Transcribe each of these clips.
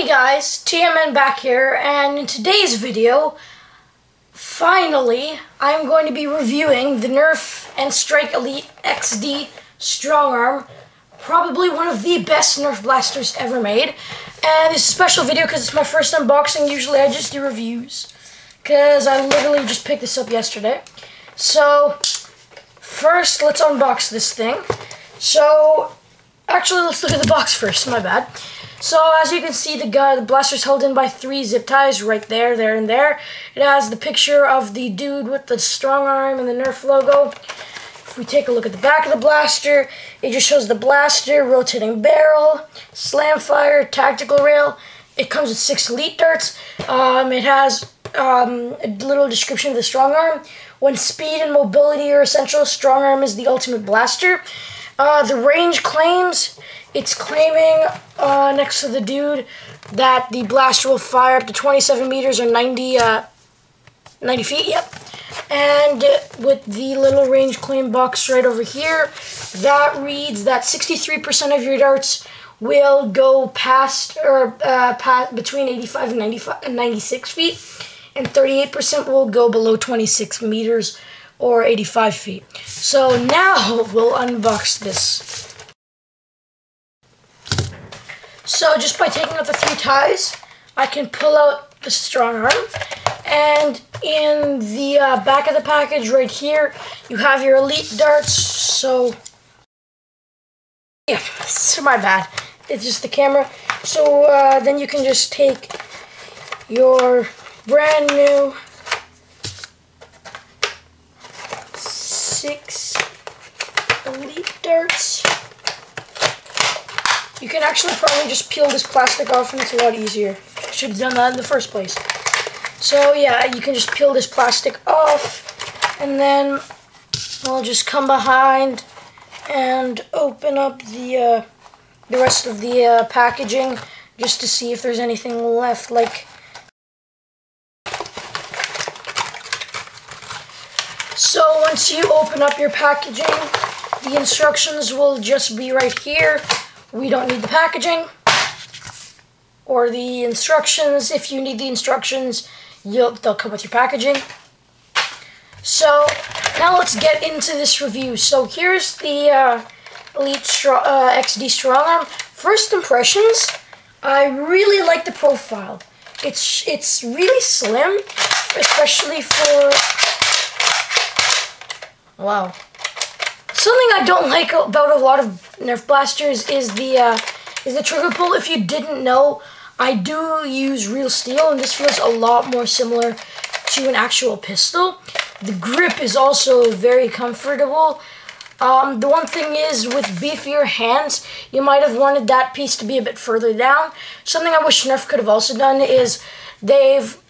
guys, TMN back here, and in today's video, finally, I'm going to be reviewing the Nerf and Strike Elite XD Strongarm, probably one of the best Nerf blasters ever made. And it's a special video because it's my first unboxing. Usually I just do reviews, because I literally just picked this up yesterday. So, first, let's unbox this thing. So, actually, let's look at the box first, my bad. So, as you can see, the blaster's held in by 3 zip ties right there, there, and there. It has the picture of the dude with the strong arm and the Nerf logo. If we take a look at the back of the blaster, it just shows the blaster, rotating barrel, slam fire, tactical rail. It comes with 6 elite darts. It has a little description of the strong arm. When speed and mobility are essential, strong arm is the ultimate blaster. The range claims, it's claiming next to the dude that the blaster will fire up to 27 meters or 90 feet, yep. And with the little range claim box right over here, that reads that 63% of your darts will go past or between 85 and 96 feet, and 38% will go below 26 meters or 85 feet. So now we'll unbox this. So just by taking out the 3 ties, I can pull out the strong arm. And in the back of the package right here, you have your elite darts. So, yeah, it's my bad. It's just the camera. So then you can just take your brand new 6 elite darts. You can actually probably just peel this plastic off and it's a lot easier. Should have done that in the first place. So yeah, you can just peel this plastic off, and then I'll just come behind and open up the rest of the packaging just to see if there's anything left. So once you open up your packaging, the instructions will just be right here. We don't need the packaging or the instructions. If you need the instructions, they'll come with your packaging. So now let's get into this review. So here's the Elite XD Strongarm. First impressions, I really like the profile. It's really slim, especially for, wow. Something I don't like about a lot of Nerf blasters is the trigger pull. If you didn't know, I do use real steel, and this feels a lot more similar to an actual pistol. The grip is also very comfortable. The one thing is, with beefier hands, you might have wanted that piece to be a bit further down. Something I wish Nerf could have also done is they've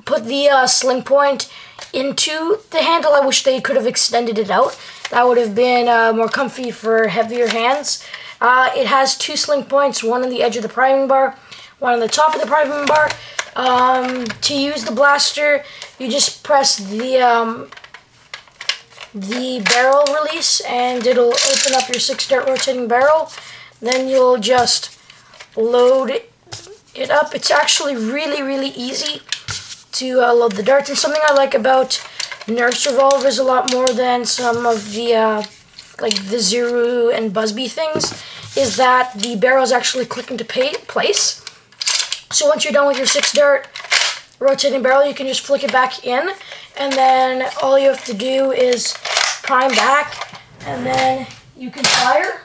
put the sling point into the handle. I wish they could have extended it out. That would have been more comfy for heavier hands. It has 2 sling points, one on the edge of the priming bar, one on the top of the priming bar. To use the blaster, you just press the barrel release, and it'll open up your 6 dart rotating barrel. Then you'll just load it up. It's actually really, really easy to load the darts. And something I like about Nerf's revolvers a lot more than some of the like the Zero and Busby things is that the barrels actually click into place. So once you're done with your 6 dart rotating barrel, you can just flick it back in, and then all you have to do is prime back, and then you can fire.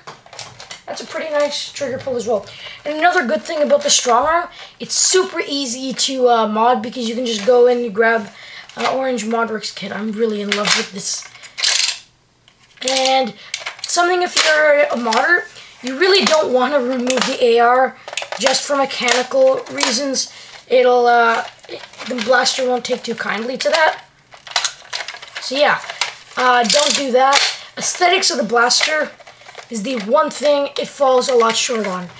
That's a pretty nice trigger pull as well. And another good thing about the strong arm, it's super easy to mod, because you can just go in and grab Orange Modworks kit. I'm really in love with this. And something, if you're a modder, you really don't want to remove the AR just for mechanical reasons. It'll the blaster won't take too kindly to that. So yeah, don't do that. Aesthetics of the blaster is the one thing it falls a lot short on.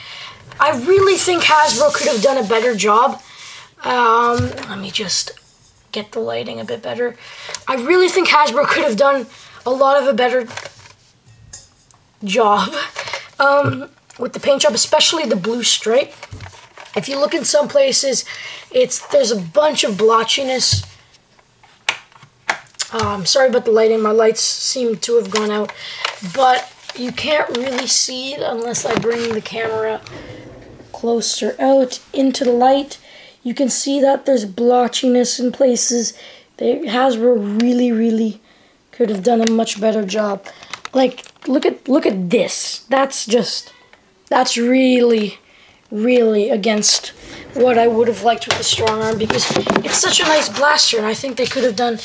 I really think Hasbro could have done a better job. Let me just get the lighting a bit better. I really think Hasbro could have done a lot of a better job with the paint job, especially the blue stripe. If you look in some places, there's a bunch of blotchiness. Sorry about the lighting, my lights seem to have gone out, but you can't really see it unless I bring the camera closer out into the light. You can see that there's blotchiness in places. Hasbro really could have done a much better job. Like, look at this. That's really against what I would have liked with the strong arm, because it's such a nice blaster, and I think they could have done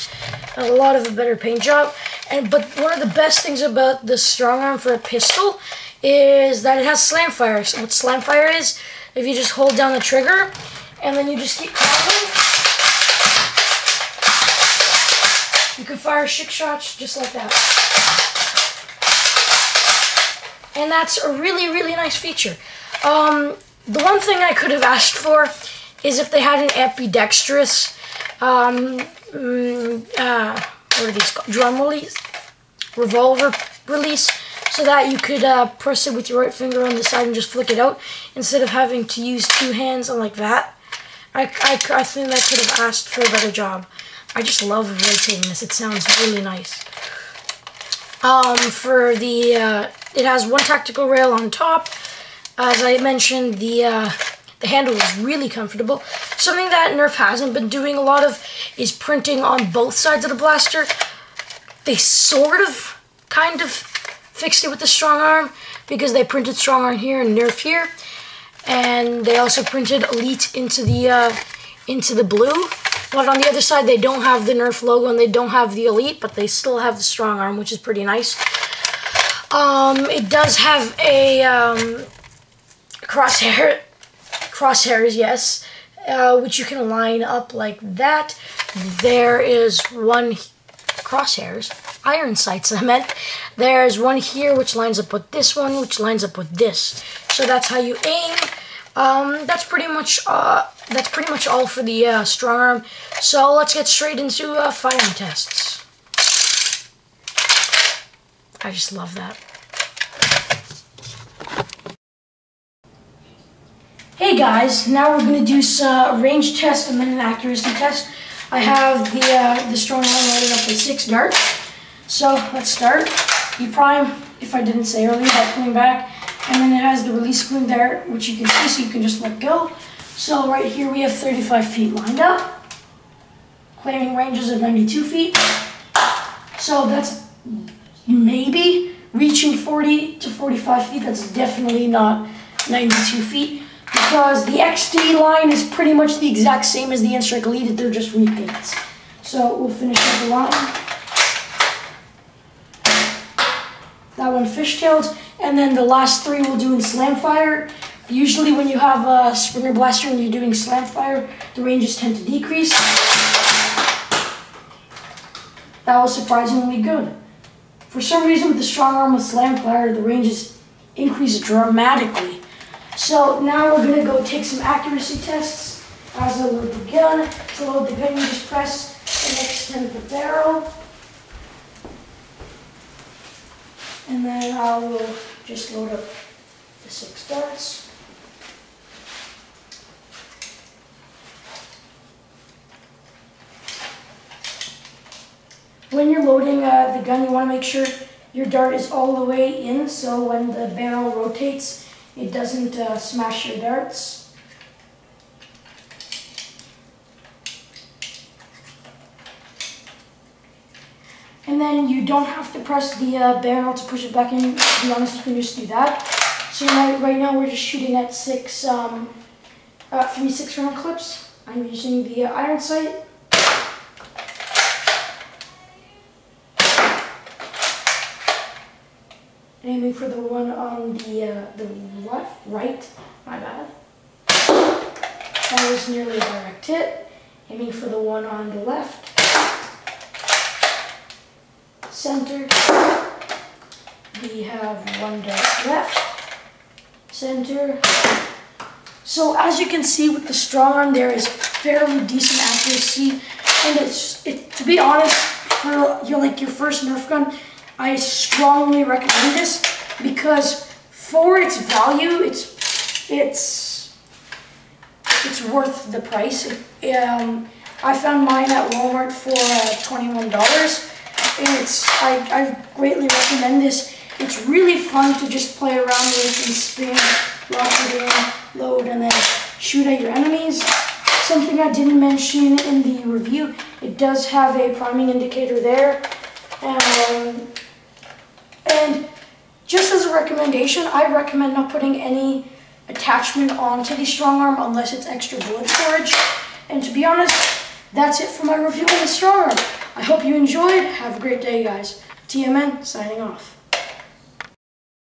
a lot of a better paint job. But one of the best things about the strong arm for a pistol is that it has slam fire. So what slam fire is, if you just hold down the trigger and then you just keep pounding, you can fire 6 shots just like that. And that's a really nice feature. The one thing I could have asked for is if they had an ambidextrous, what are these called? Drum release? Revolver release, so that you could press it with your right finger on the side and just flick it out, instead of having to use 2 hands and like that. I think I could have asked for a better job. I just love rotating this. It sounds really nice. It has one tactical rail on top. As I mentioned, the handle is really comfortable. Something that Nerf hasn't been doing a lot of is printing on both sides of the blaster. They kind of fixed it with the strong arm, because they printed strong arm here and Nerf here, and they also printed Elite into the blue. But on the other side, they don't have the Nerf logo and they don't have the Elite, but they still have the strong arm, which is pretty nice. It does have a crosshairs, yes, which you can line up like that. There is one crosshairs, iron sights I meant. There's one here which lines up with this one, which lines up with this. So that's how you aim. That's pretty much all for the strong arm. So let's get straight into firing tests. I just love that. Hey guys, now we're going to do a range test and then an accuracy test. I have the strong arm loaded up with 6 darts. So let's start. You prime, if I didn't say earlier, by pulling back, and then it has the release spring there, which you can see, so you can just let go. So right here we have 35 feet lined up, claiming ranges of 92 feet. So that's maybe reaching 40 to 45 feet. That's definitely not 92 feet. Because the XD line is pretty much the exact same as the N-Strike Elite, they're just repaints. So we'll finish up the line. That one fishtailed, and then the last 3 we'll do in slam fire. Usually when you have a Springer blaster and you're doing slam fire, the ranges tend to decrease. That was surprisingly good. For some reason with the strong arm with slam fire, the ranges increase dramatically. So now we're going to go take some accuracy tests. As I load the gun, to load the gun you just press and extend the barrel. And then I will just load up the 6 darts. When you're loading the gun, you want to make sure your dart is all the way in, so when the barrel rotates, it doesn't smash your darts. And then you don't have to press the barrel to push it back in. To be honest, you can just do that. So right now we're just shooting at 3 6-round clips. I'm using the iron sight. Aiming for the one on the right, my bad. That was nearly a direct hit. Aiming for the one on the left. Center. We have 1 dart left. Center. So as you can see with the strong arm, there is fairly decent accuracy, and to be honest, for your first Nerf gun, I strongly recommend this, because for its value, it's worth the price. I found mine at Walmart for $21, and I greatly recommend this. It's really fun to just play around with and spin, lock it in, load, and then shoot at your enemies. Something I didn't mention in the review, it does have a priming indicator there. And just as a recommendation, I recommend not putting any attachment onto the strong arm unless it's extra bullet storage. And to be honest, that's it for my review on the strong arm. I hope you enjoyed. Have a great day, guys. TMN signing off.